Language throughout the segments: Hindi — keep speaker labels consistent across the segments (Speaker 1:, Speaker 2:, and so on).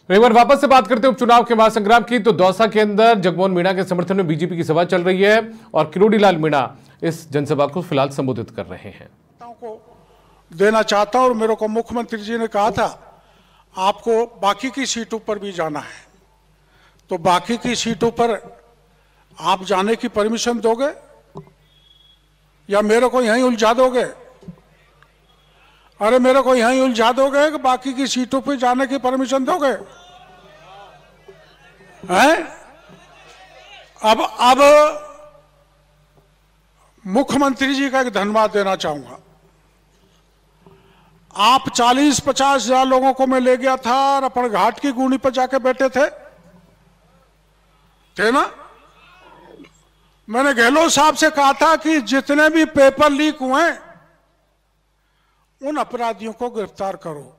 Speaker 1: एक बार वापस से बात करते हैं उपचुनाव के महासंग्राम की। तो दौसा के अंदर जगमोहन मीणा के समर्थन में बीजेपी की सभा चल रही है और किरोड़ी लाल मीणा इस जनसभा को फिलहाल संबोधित कर रहे हैं।
Speaker 2: को देना चाहता हूं और मेरे को मुख्यमंत्री जी ने कहा था आपको बाकी की सीटों पर भी जाना है, तो बाकी की सीटों पर आप जाने की परमिशन दोगे या मेरे को यहीं उलझा दोगे? अरे मेरे को यहीं उलझा दोगे कि बाकी की सीटों पर जाने की परमिशन दोगे? हैं? अब मुख्यमंत्री जी का एक धन्यवाद देना चाहूंगा। आप 40-50 हजार लोगों को मैं ले गया था और अपन घाट की गुनी पर जाके बैठे थे ना? मैंने गहलोत साहब से कहा था कि जितने भी पेपर लीक हुए उन अपराधियों को गिरफ्तार करो।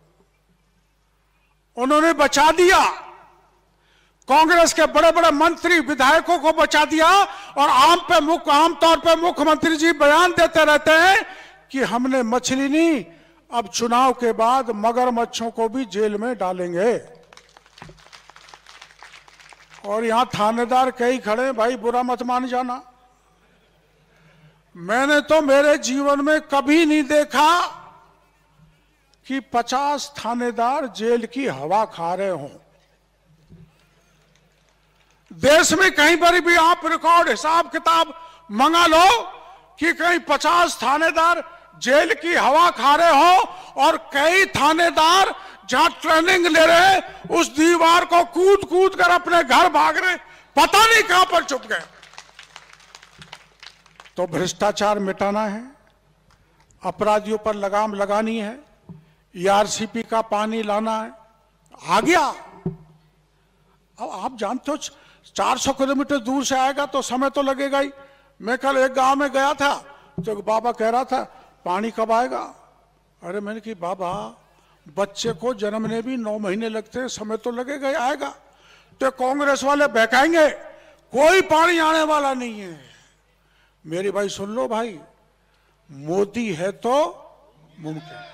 Speaker 2: उन्होंने बचा दिया, कांग्रेस के बड़े बड़े मंत्री विधायकों को बचा दिया। और आमतौर पे मुख्यमंत्री जी बयान देते रहते हैं कि हमने मछली नहीं, अब चुनाव के बाद मगरमच्छों को भी जेल में डालेंगे। और यहां थानेदार कई खड़े, भाई बुरा मत मान जाना, मैंने तो मेरे जीवन में कभी नहीं देखा कि 50 थानेदार जेल की हवा खा रहे हों। देश में कहीं पर भी आप रिकॉर्ड हिसाब किताब मंगा लो कि कहीं 50 थानेदार जेल की हवा खा रहे हो और कई थानेदार जहां ट्रेनिंग ले रहे उस दीवार को कूद कूद कर अपने घर भाग रहे, पता नहीं कहां पर छुप गए। तो भ्रष्टाचार मिटाना है, अपराधियों पर लगाम लगानी है, ईआरसीपी का पानी लाना है। आ गया। अब आप जानते हो 400 किलोमीटर दूर से आएगा तो समय तो लगेगा ही। मैं कल एक गांव में गया था तो एक बाबा कह रहा था पानी कब आएगा? अरे मैंने कि बाबा बच्चे को जन्मने भी 9 महीने लगते हैं, समय तो लगेगा ही, आएगा। तो कांग्रेस वाले बहकाएंगे कोई पानी आने वाला नहीं है। मेरी भाई सुन लो भाई, मोदी है तो मुमकिन।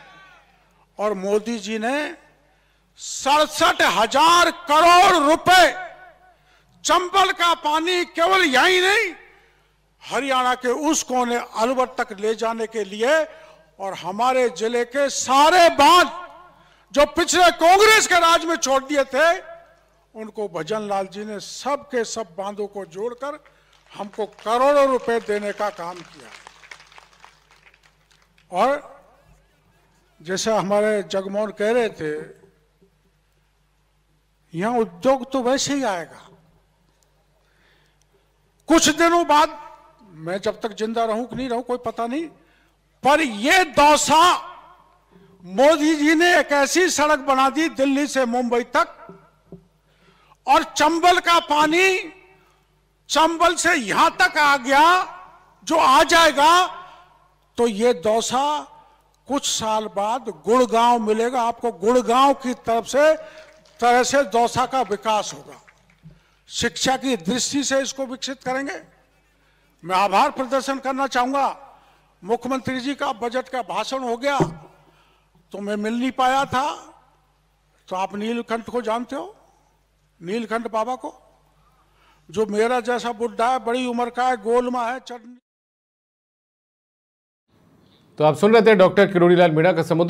Speaker 2: और मोदी जी ने 67,000 करोड़ रुपए चंबल का पानी केवल यही नहीं हरियाणा के उस कोने अलवर तक ले जाने के लिए और हमारे जिले के सारे बांध जो पिछले कांग्रेस के राज में छोड़ दिए थे उनको भजन लाल जी ने सब के सब बांधों को जोड़कर हमको करोड़ों रुपए देने का काम किया। और जैसा हमारे जगमोहन कह रहे थे, यहां उद्योग तो वैसे ही आएगा। कुछ दिनों बाद, मैं जब तक जिंदा रहूं कि नहीं रहूं कोई पता नहीं, पर ये दौसा मोदी जी ने एक ऐसी सड़क बना दी दिल्ली से मुंबई तक, और चंबल का पानी चंबल से यहां तक आ गया। जो आ जाएगा तो ये दौसा कुछ साल बाद गुड़गांव मिलेगा आपको। गुड़गांव की तरह से दौसा का विकास होगा। शिक्षा की दृष्टि से इसको विकसित करेंगे। मैं आभार प्रदर्शन करना चाहूंगा, मुख्यमंत्री जी का बजट का भाषण हो गया तो मैं मिल नहीं पाया था। तो आप नीलकंठ को जानते हो, नीलकंठ बाबा को, जो मेरा जैसा बुढ़ा है, बड़ी उम्र का है, गोलमा है, चटनी।
Speaker 1: तो आप सुन रहे थे डॉक्टर किरोड़ी लाल मीणा का संबोधन।